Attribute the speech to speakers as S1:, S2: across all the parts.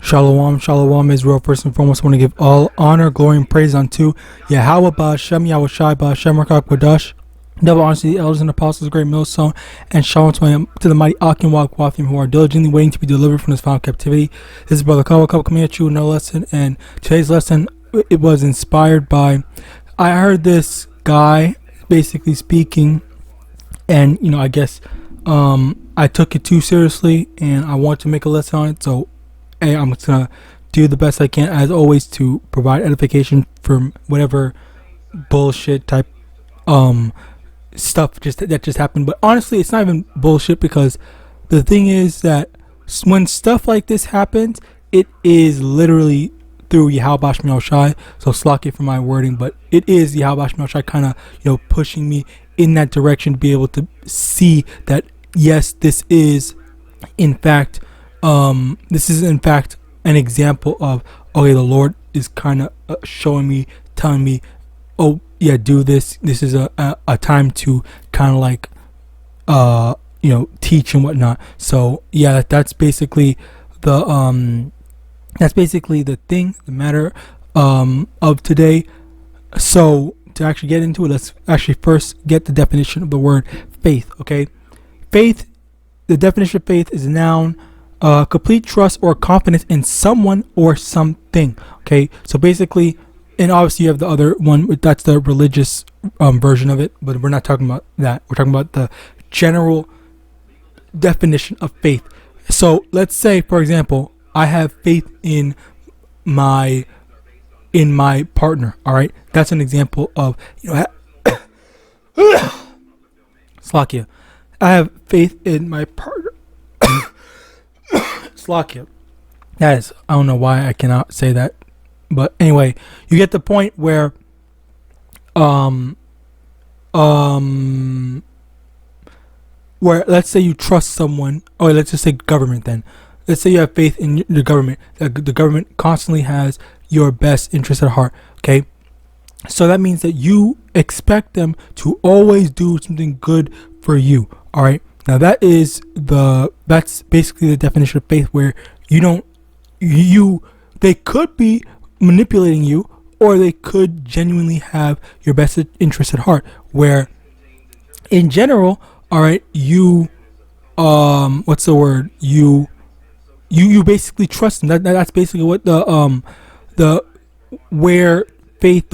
S1: Shalom, shalom, Israel. First and foremost, I want to give all honor, glory, and praise unto YAHAWAH, BaHashem, YAHAWASHI, BaHashem, RICANS, double honor to the elders and apostles, great millstone, and shalom to the mighty Wathim who are diligently waiting to be delivered from this final captivity. This is Brother Kawakab coming at you with another lesson, and today's lesson, it was inspired by, I heard this guy basically speaking, and, I guess, I took it too seriously, and I want to make a lesson on it, so I'm just gonna do the best I can, as always, to provide edification from whatever bullshit type stuff that just happened. But honestly, it's not even bullshit, because the thing is that when stuff like this happens, it is literally through YAHAWASHI. So slack it for my wording, but it is YAHAWASHI kind of pushing me in that direction to be able to see that yes, this is in fact an example of, okay, the Lord is kind of showing me, telling me, oh yeah, do this. This is a time to kind of like teach and whatnot. So yeah, that's basically the matter of today. So to actually get into it, let's actually first get the definition of the word faith. Okay, faith. The definition of faith is a noun. Complete trust or confidence in someone or something. Okay, so basically, and obviously you have the other one, that's the religious version of it, but we're not talking about that. We're talking about the general definition of faith. So let's say, for example, I have faith in my partner. All right, that's an example of Slakia. I have faith in my partner. Slakia. That is, I don't know why I cannot say that, but anyway, you get the point where where let's say you trust someone, or let's just say government. Then let's say you have faith in the government, that the government constantly has your best interest at heart. Okay, so that means that you expect them to always do something good for you. All right, now that's basically the definition of faith, where they could be manipulating you, or they could genuinely have your best interest at heart, where in general, all right, you basically trust them. That's basically what the word faith,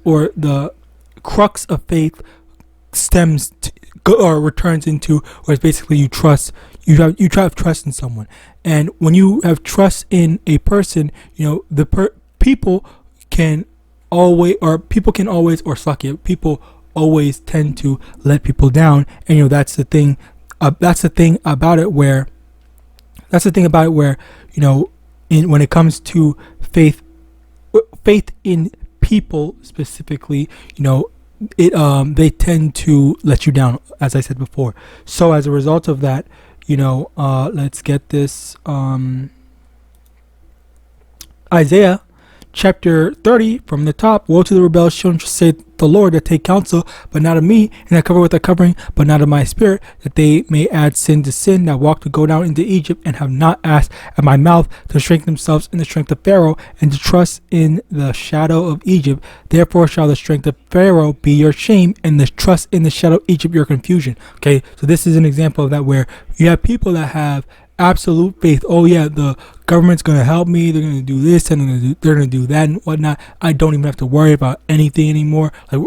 S1: or the crux of faith stems to, or returns into, or it's basically you have trust in someone. And when you have trust in a person, people always tend to let people down. And that's the thing about it where when it comes to faith in people specifically, they tend to let you down, as I said before. So as a result of that, let's get this. Isaiah chapter 30 from the top. Woe to the rebellious children, say the Lord, that take counsel, but not of me, and that cover with a covering, but not of my spirit, that they may add sin to sin, that walk to go down into Egypt, and have not asked at my mouth, to strengthen themselves in the strength of Pharaoh, and to trust in the shadow of Egypt. Therefore shall the strength of Pharaoh be your shame, and the trust in the shadow of Egypt your confusion. Okay, so this is an example of that, where you have people that have absolute faith. Oh yeah, the government's gonna help me, they're gonna do this and they're gonna do that and whatnot. I don't even have to worry about anything anymore. Like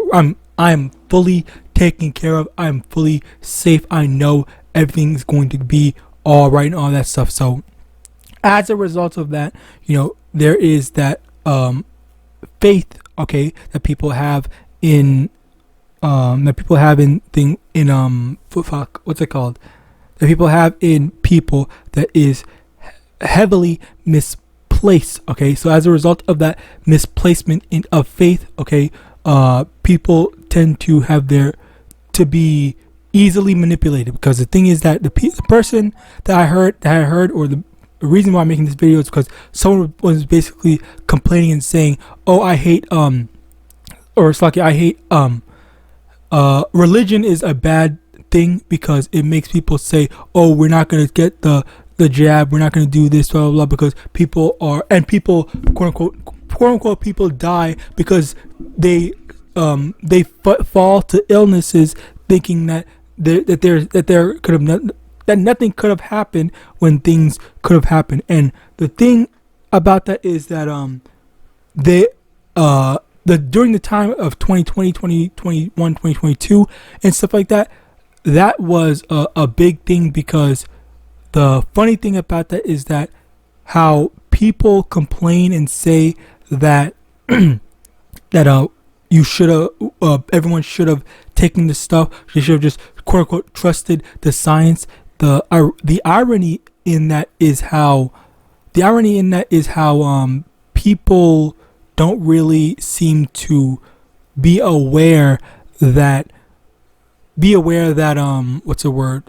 S1: I'm fully taken care of, I'm fully safe, I know everything's going to be all right and all that stuff. So as a result of that, there is that faith, okay, that people have in what's it called, that people have in people, that is heavily misplaced. Okay, so as a result of that misplacement of faith, okay, people tend to have to be easily manipulated, because the thing is that the person that I heard, or the reason why I'm making this video, is because someone was basically complaining and saying, oh, I hate religion is a bad thing, because it makes people say, oh, we're not going to get the the jab. We're not going to do this, blah, blah, blah, because people are, and people, quote unquote, people die because they fall to illnesses, thinking that that nothing could have happened when things could have happened. And the thing about that is that during the time of 2020, 2021, 2022 and stuff like that, that was a big thing, because the funny thing about that is that how people complain and say that that you should have, everyone should have taken this stuff. They should have just quote unquote trusted the science. The irony in that is how people don't really seem to be aware that what's the word?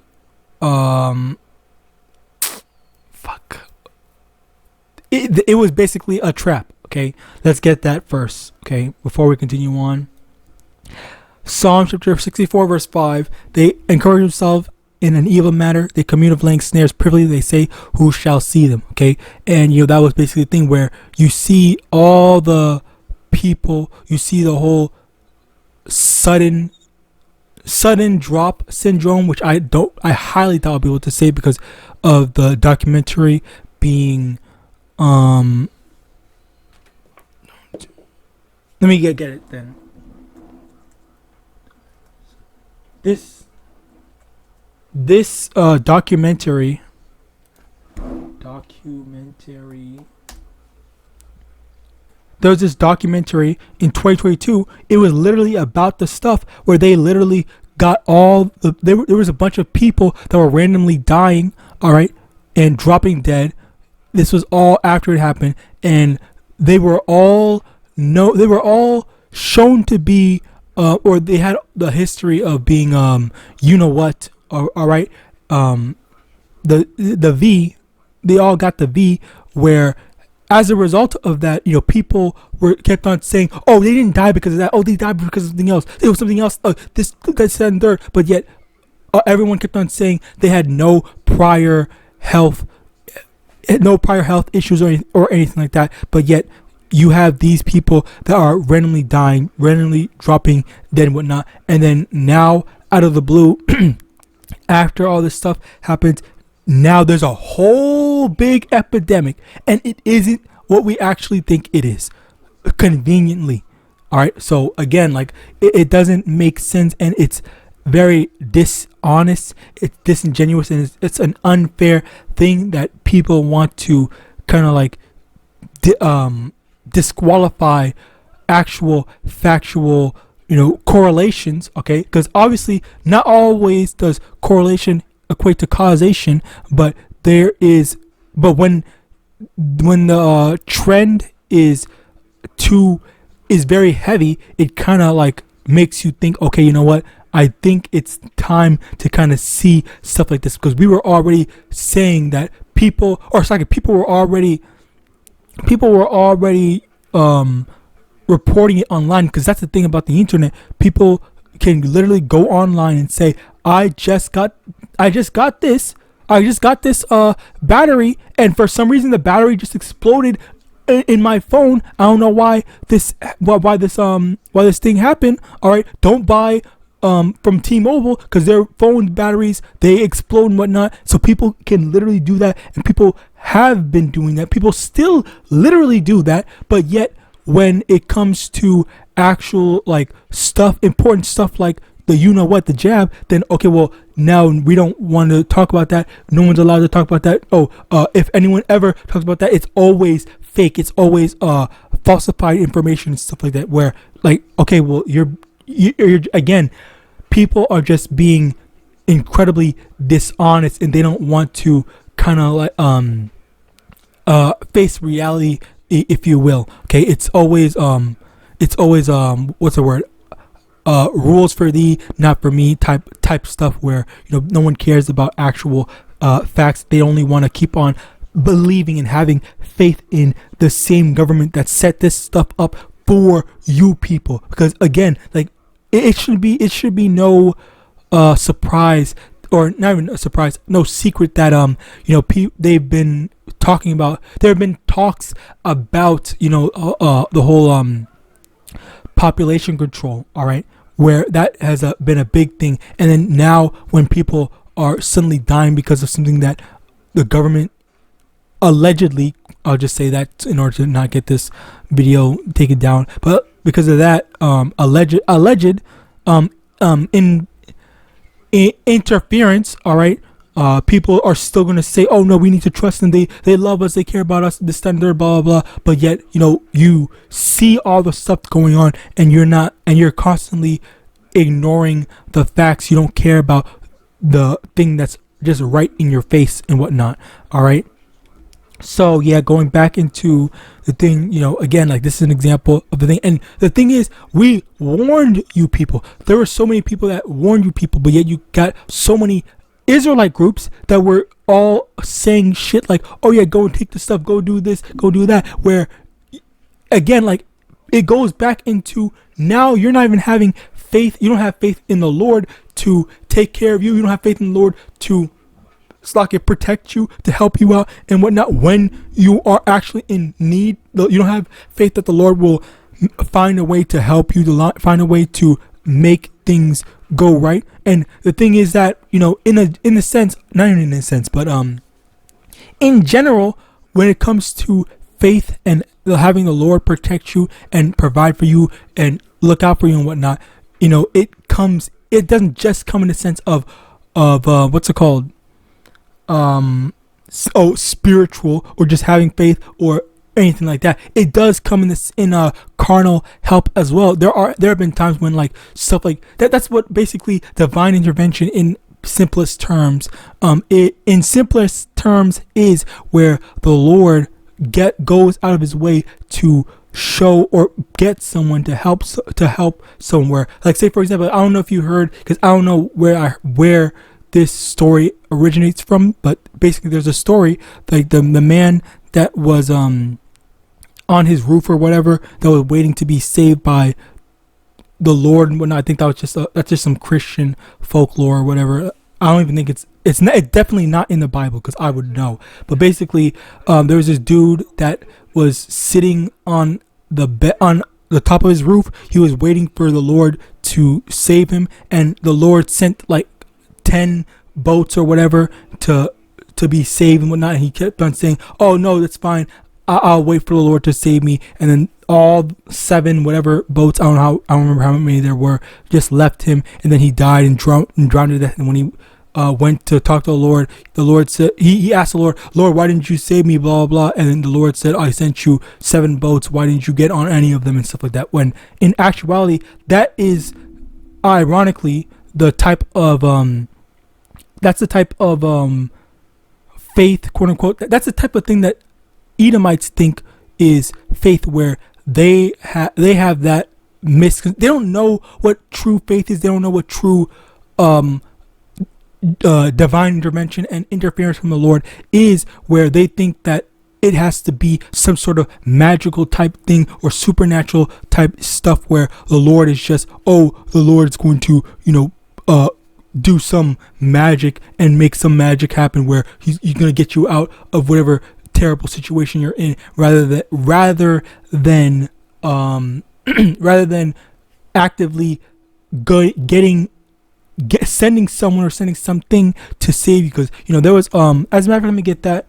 S1: Fuck. It was basically a trap. Okay, let's get that first. Okay, before we continue on. Psalm chapter 64 verse 5. They encourage themselves in an evil matter. They commune of laying snares privily. They say, who shall see them? Okay, and that was basically the thing where you see all the people, you see the whole sudden drop syndrome, which I highly doubt I'll be able to say because of the documentary being let me get it then. This documentary. There was this documentary in 2022. It was literally about the stuff where they literally got there was a bunch of people that were randomly dying, all right, and dropping dead. This was all after it happened, and they were all shown to be or they had the history of being what, all right, the V, they all got the V, where as a result of that, people kept on saying, oh, they didn't die because of that, oh, they died because of something else, it was something else, this, that, and third, but yet everyone kept on saying they had no prior health issues or anything like that, but yet you have these people that are randomly dying, randomly dropping dead and whatnot, and then now out of the blue, after all this stuff happens, now there's a whole big epidemic, and it isn't what we actually think it is, conveniently. All right, so again, like it doesn't make sense, and it's very dishonest, it's disingenuous, and it's an unfair thing that people want to kind of like disqualify actual factual correlations, okay? Because obviously not always does correlation equate to causation, but when the trend is very heavy, it kind of like makes you think, okay, you know what, I think it's time to kind of see stuff like this, because we were already saying that people were already reporting it online, because that's the thing about the internet. People can literally go online and say, I just got this battery, and for some reason the battery just exploded in my phone. I don't know why this thing happened. All right, don't buy from T-Mobile, because their phone batteries, they explode and whatnot. So people can literally do that, and people have been doing that. People still literally do that, but yet when it comes to actual like stuff, important stuff like the jab, then okay, well, now we don't want to talk about that. No one's allowed to talk about that. If anyone ever talks about that, it's always fake. It's always falsified information and stuff like that, where like, okay, well, you're again, people are just being incredibly dishonest, and they don't want to kind of like face reality, if you will. Okay, it's always what's the word, rules for thee, not for me type stuff, where no one cares about actual facts. They only want to keep on believing and having faith in the same government that set this stuff up for you people, because again, like it should be no surprise or not even a surprise, no secret that they've been talking about. There have been talks about the whole population control. All right, where that has been a big thing, and then now when people are suddenly dying because of something that the government allegedly, I'll just say that in order to not get this video taken down, but because of that alleged interference, all right, people are still going to say, oh no, we need to trust them, they love us, they care about us, this standard, blah blah blah. But yet you see all the stuff going on, and you're constantly ignoring the facts. You don't care about the thing that's just right in your face and whatnot. All right, so yeah, going back into the thing, again, like this is an example of the thing. And the thing is, we warned you people. There were so many people that warned you people, but yet you got so many Israelite groups that were all saying shit like, oh yeah, go and take the stuff, go do this, go do that, where again, like, it goes back into, now you're not even having faith. You don't have faith in the Lord to take care of you. You don't have faith in the Lord to protect you, to help you out and whatnot when you are actually in need. You don't have faith that the Lord will find a way to help you, to find a way to make things go right. And the thing is that, in a sense, not even in a sense, but in general, when it comes to faith and having the Lord protect you and provide for you and look out for you and whatnot, it doesn't just come in the sense of what's it called, spiritual, or just having faith or anything like that. It does come in a carnal help as well. There have been times when like stuff like that. That's what basically divine intervention in simplest terms. In simplest terms is where the Lord goes out of his way to show or get someone to help somewhere. Like, say for example, I don't know if you heard, because I don't know where this story originates from, but basically there's a story like the man that was on his roof or whatever, that was waiting to be saved by the Lord and whatnot. I think that's just some Christian folklore or whatever. I don't even think it's definitely not in the Bible, because I would know. But basically, there was this dude that was sitting on the top of his roof. He was waiting for the Lord to save him, and the Lord sent like 10 boats or whatever to be saved and whatnot. And he kept on saying, "Oh no, that's fine. I'll wait for the Lord to save me." And then all 7 whatever boats, I don't remember how many there were, just left him, and then he died and drowned to death. And when he went to talk to the Lord said, he asked the Lord, why didn't you save me, blah blah blah. And then the Lord said, I sent you 7 boats, why didn't you get on any of them, and stuff like that. When in actuality, that is ironically the type of faith, quote unquote. That's the type of thing that Edomites think is faith, where they have that they don't know what true faith is. They don't know what true divine intervention and interference from the Lord is, where they think that it has to be some sort of magical type thing or supernatural type stuff, where the Lord is just, the Lord's going to do some magic and make some magic happen, where he's going to get you out of whatever terrible situation you're in, rather than actively sending someone or sending something to save you. Because there was as a matter of fact, let me get that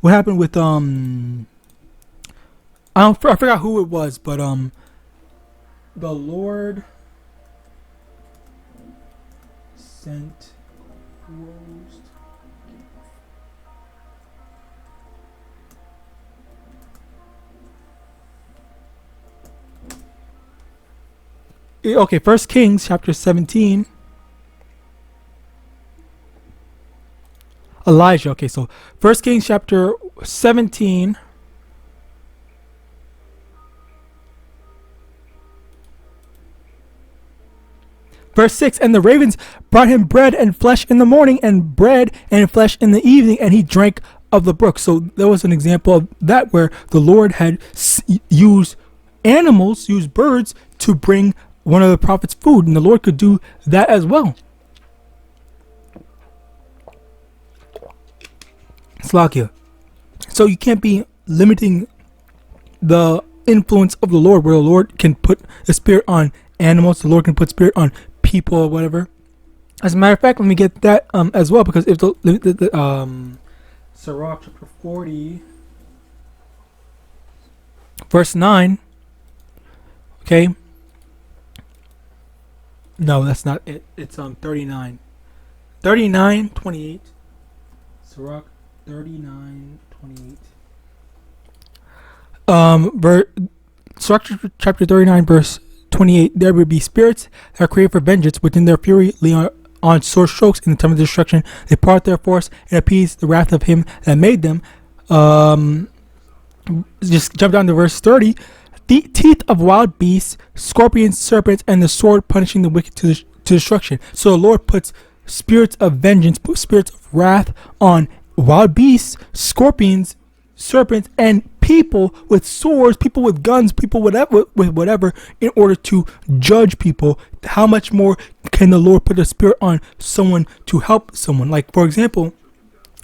S1: what happened with I forgot who it was, but the Lord sent okay, 1 Kings chapter 17. Elijah. Okay, so 1 Kings chapter 17. Verse 6, and the ravens brought him bread and flesh in the morning, and bread and flesh in the evening, and he drank of the brook. So there was an example of that, where the Lord had used birds to bring one of the prophets food, and the Lord could do that as well. Slakia. So you can't be limiting the influence of the Lord, where the Lord can put a spirit on animals, the Lord can put spirit on people or whatever. As a matter of fact, let me get that as well, because if the Sirach chapter 40 verse 9, okay, no, that's not it, it's 39:28. Sirach 39:28. Sirach chapter 39 verse 28. There will be spirits that are created for vengeance, within their fury lean on sword strokes in the time of destruction. They part their force and appease the wrath of him that made them. Just jump down to verse 30. The teeth of wild beasts, scorpions, serpents, and the sword punishing the wicked to destruction. So the Lord puts spirits of vengeance, spirits of wrath on wild beasts, scorpions, serpents, and people with swords, people with guns, people with whatever, in order to judge people. How much more can the Lord put a spirit on someone to help someone? Like, for example,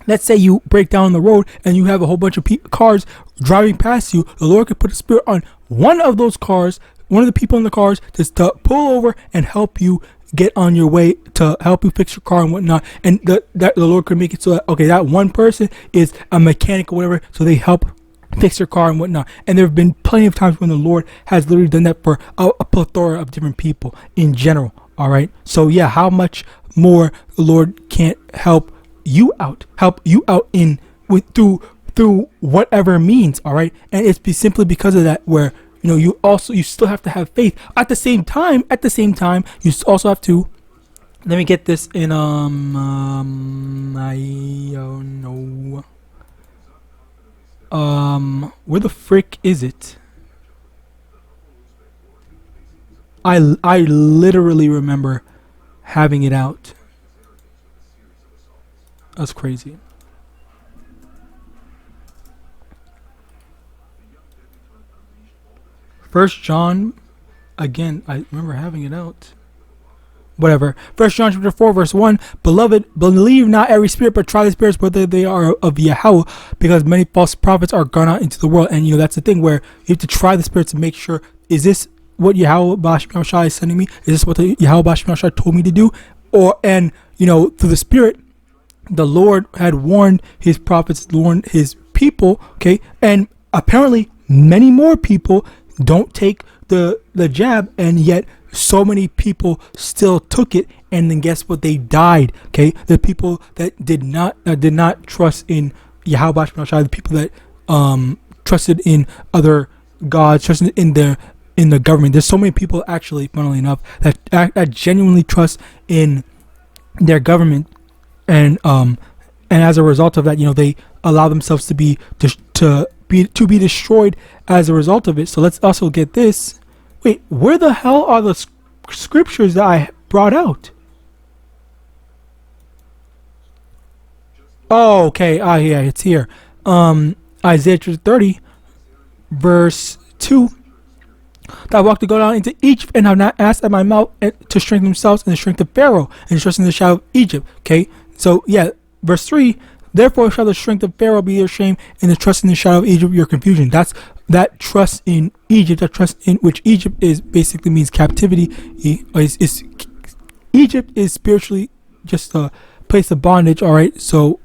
S1: let's say you break down the road and you have a whole bunch of cars driving past you. The Lord could put a spirit on one of those cars, one of the people in the cars, just to pull over and help you get on your way, to help you fix your car and whatnot. And that the Lord could make it so that, okay, that one person is a mechanic or whatever, so they help fix your car and whatnot. And there have been plenty of times when the Lord has literally done that for a plethora of different people in general. All right, so yeah, how much more the Lord can't help you out in through whatever means. All right, and it's simply because of that, where you still have to have faith. At the same time, you also have to, let me get this in I don't know, where the frick is it? I literally remember having it out. That's crazy. First John, again, I remember having it out. Whatever. First John chapter 4 verse 1. Beloved, believe not every spirit, but try the spirits whether they are of Yahweh, because many false prophets are gone out into the world. And that's the thing, where you have to try the spirits to make sure, is this what YAHAWAH is sending me? Is this what the YAHAWAH told me to do? And through the spirit, the Lord had warned his prophets, warned his people, okay? And apparently many more people don't take the jab, and yet so many people still took it, and then guess what? They died. Okay, the people that did not trust in YAHAWAH, the people that trusted in other gods, trusted in the government. There's so many people, actually, funnily enough, that genuinely trust in their government, and as a result of that, they allow themselves to be destroyed as a result of it. So let's also get this. Wait, where the hell are the scriptures that I brought out? Oh, okay. Yeah, it's here. Isaiah 30 verse 2. That I walked to go down into Egypt, and have not asked at my mouth to strengthen themselves in the strength of Pharaoh, and trust in the shadow of Egypt. Okay, so yeah, verse 3. Therefore shall the strength of Pharaoh be your shame, and the trust in the shadow of Egypt your confusion. That's that trust in Egypt, that trust in which Egypt is basically means captivity. Egypt is spiritually just a place of bondage. All right, so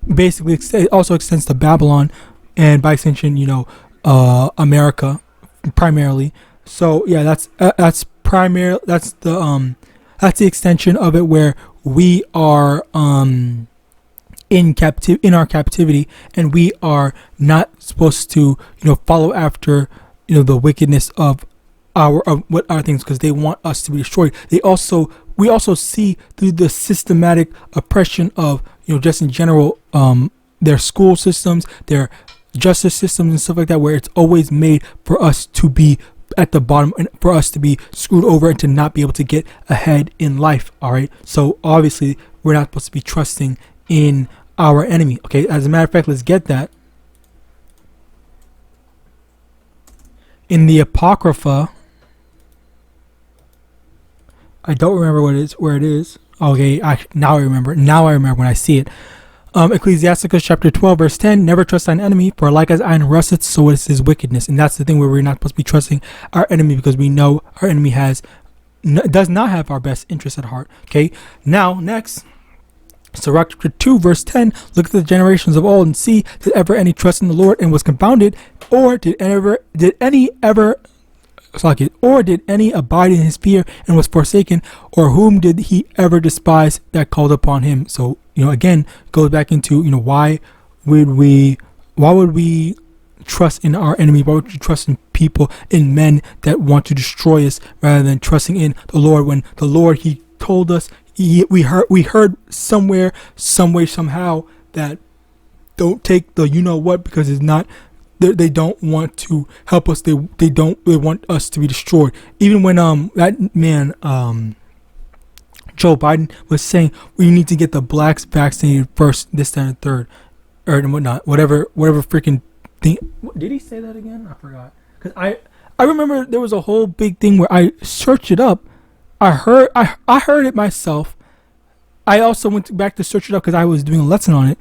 S1: basically it also extends to Babylon, and by extension, America primarily. So yeah, that's the extension of it, where we are in our captivity, and we are not supposed to follow after the wickedness of our things, because they want us to be destroyed. We also see through the systematic oppression of just in general, their school systems, their justice systems and stuff like that, where it's always made for us to be at the bottom, and for us to be screwed over, and to not be able to get ahead in life. All right, so obviously we're not supposed to be trusting in our enemy. Okay, as a matter of fact, let's get that in the Apocrypha. I don't remember where it is. Okay, now I remember when I see it. Ecclesiasticus chapter 12 verse 10, never trust thine enemy, for like as iron rusteth, so is his wickedness. And that's the thing where we're not supposed to be trusting our enemy, because we know our enemy does not have our best interest at heart. Okay, now next, Sirach chapter 2 verse 10, look at the generations of old and see, did ever any trust in the Lord and was confounded, or did any abide in his fear and was forsaken, or whom did he ever despise that called upon him? So, again, goes back into, why would we trust in our enemy? Why would you trust in people, in men that want to destroy us, rather than trusting in the Lord, when the Lord, he told us, we heard somewhere, some way, somehow, that don't take the what, because it's not, they don't want to help us. They want us to be destroyed. Even when that man Joe Biden was saying we need to get the blacks vaccinated first, this, that, and third, or and whatnot, whatever freaking thing. Did he say that again? I forgot. Because I remember there was a whole big thing where I searched it up. I heard it myself. I also went back to search it up because I was doing a lesson on it,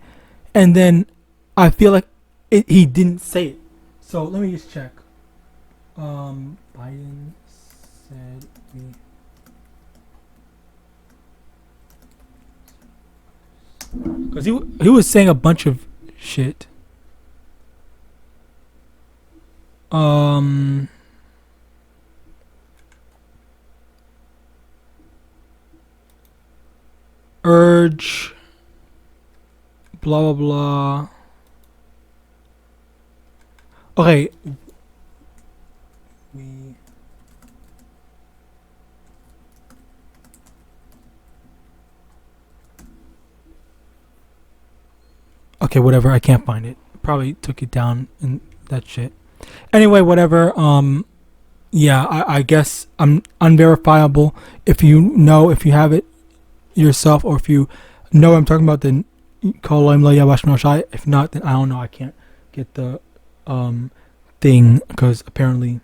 S1: and then I feel like he didn't say it. So let me just check. Biden said we. Because he was saying a bunch of shit. Urge. Blah blah blah. Okay. Okay, whatever. I can't find it. Probably took it down and that shit. Anyway, whatever. Yeah, I guess I'm unverifiable. If you have it yourself, or if you know what I'm talking about, then call MANASHEH. If not, then I don't know. I can't get the thing, because apparently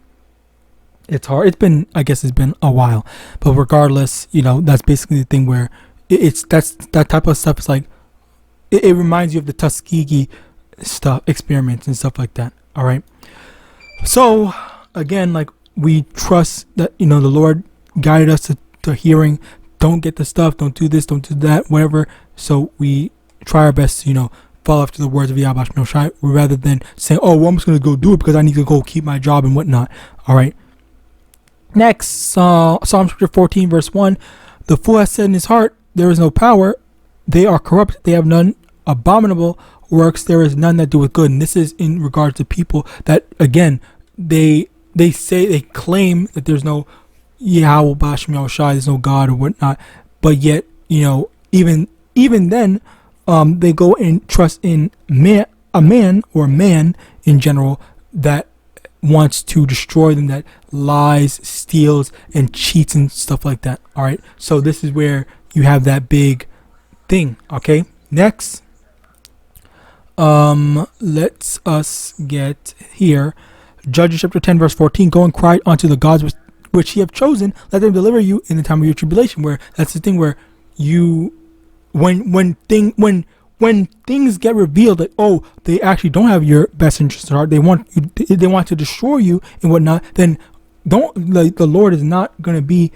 S1: it's hard. I guess it's been a while. But regardless, that's basically the thing where that type of stuff is like, it reminds you of the Tuskegee stuff, experiments and stuff like that. All right. So again, like, we trust that, the Lord guided us to hearing, don't get the stuff, don't do this, don't do that, whatever. So we try our best to, follow after the words of YAHAWAH, rather than saying, oh, well, I'm just going to go do it because I need to go keep my job and whatnot. All right. Next, Psalm chapter 14, verse 1, the fool has said in his heart, there is no power. They are corrupt. They have none abominable works. There is none that doeth good. And this is in regard to people that, again, they claim that there's no YAHAWAH, there's no God or whatnot. But yet, even then, they go and trust in a man in general that wants to destroy them, that lies, steals, and cheats and stuff like that. All right. So this is where you have that big thing. Okay, next, let's us get here, Judges chapter 10 verse 14, go and cry unto the gods which ye have chosen, let them deliver you in the time of your tribulation. Where that's the thing where when things get revealed, like, oh, they actually don't have your best interest at heart, they want to destroy you and whatnot, then don't, like, the Lord is not going to be,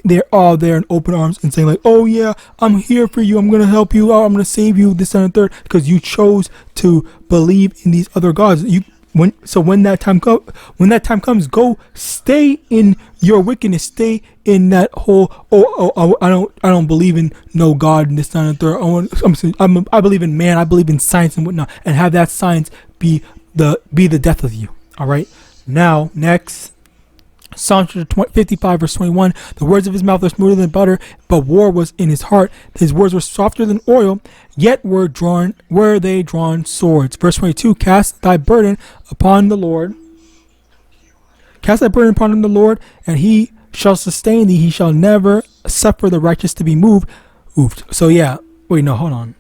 S1: they're all there in open arms and saying, like, oh yeah, I'm here for you, I'm going to help you out, I'm going to save you, this and the third, because you chose to believe in these other gods. When that time comes, go stay in your wickedness, stay in that whole, I don't believe in no God and this and the third. I believe in man, I believe in science and whatnot, and have that science be the death of you. All right. Now next, Psalm 55 verse 21, the words of his mouth are smoother than butter, but war was in his heart. His words were softer than oil, yet were they drawn swords. Verse 22, cast thy burden upon the Lord, and he shall sustain thee. He shall never suffer the righteous to be moved. So yeah, wait, no, hold on.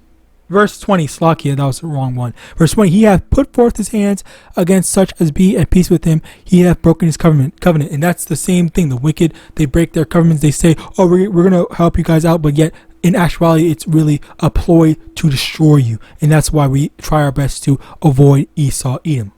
S1: Verse 20, Slakia, that was the wrong one. Verse 20, he hath put forth his hands against such as be at peace with him. He hath broken his covenant. And that's the same thing. The wicked, they break their covenants. They say, oh, we're going to help you guys out. But yet in actuality, it's really a ploy to destroy you. And that's why we try our best to avoid Esau, Edom.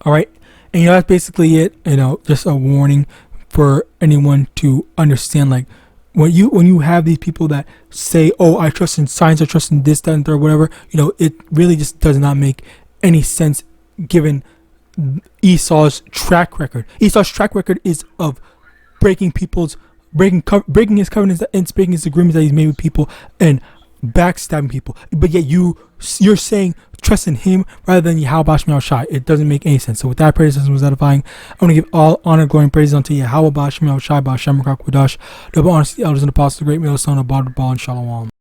S1: All right. And that's basically it. Just a warning for anyone to understand, like, when you have these people that say, oh, I trust in science, I trust in this, that, and third, whatever, it really just does not make any sense given Esau's track record. Esau's track record is of breaking his covenants and breaking his agreements that he's made with people and backstabbing people. But yet you're saying trust in him rather than YAHAWASHI. It doesn't make any sense. So with that, praise system was edifying. I want to give all honor, glory, and praise unto YAHAWAH, YAHAWASHI, double honor to the elders and apostles, the great millstone, above the ball, and shalom.